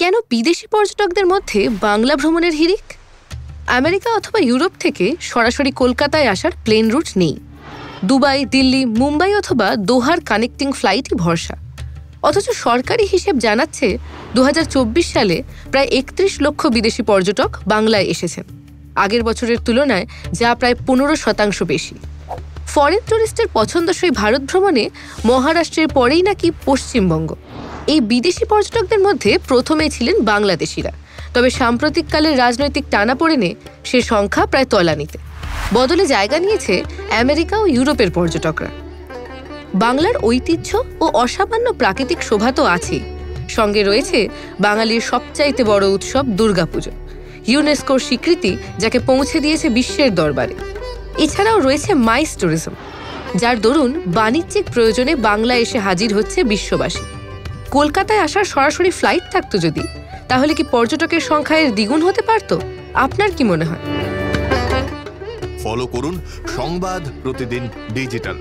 কেন বিদেশি পর্যটকদের মধ্যে বাংলা ভ্রমণের হিড়িক? আমেরিকা অথবা ইউরোপ থেকে সরাসরি কলকাতায় আসার প্লেন রুট নেই। দুবাই, দিল্লি, মুম্বাই অথবা দোহার কানেক্টিং ফ্লাইটই ভরসা। অথচ সরকারি হিসেব জানাচ্ছে 2024 সালে প্রায় 31 লক্ষ বিদেশি পর্যটক বাংলায় এসেছেন, আগের বছরের তুলনায় যা প্রায় 15% বেশি। ফরেন টুরিস্টের পছন্দসই ভারত ভ্রমণে মহারাষ্ট্রের পরেই নাকি পশ্চিমবঙ্গ। এই বিদেশি পর্যটকদের মধ্যে প্রথমে ছিলেন বাংলাদেশিরা, তবে সাম্প্রতিককালের রাজনৈতিক টানাপোড়েনে সে সংখ্যা প্রায় তলানিতে। বদলে জায়গা নিয়েছে আমেরিকা ও ইউরোপের পর্যটকরা। বাংলার ঐতিহ্য ও অসামান্য প্রাকৃতিক শোভা তো আছেই, সঙ্গে রয়েছে বাঙালির সবচাইতে বড় উৎসব দুর্গাপুজো, ইউনেস্কোর স্বীকৃতি যাকে পৌঁছে দিয়েছে বিশ্বের দরবারে। এছাড়াও রয়েছে মাইস ট্যুরিজম, যার দরুন বাণিজ্যিক প্রয়োজনে বাংলা এসে হাজির হচ্ছে বিশ্ববাসী। কলকাতায় আসার সরাসরি ফ্লাইট থাকতো যদি, তাহলে কি পর্যটকের সংখ্যা এর দ্বিগুণ হতে পারত? আপনার কি মনে হয়? ফলো করুন সংবাদ প্রতিদিন ডিজিটাল।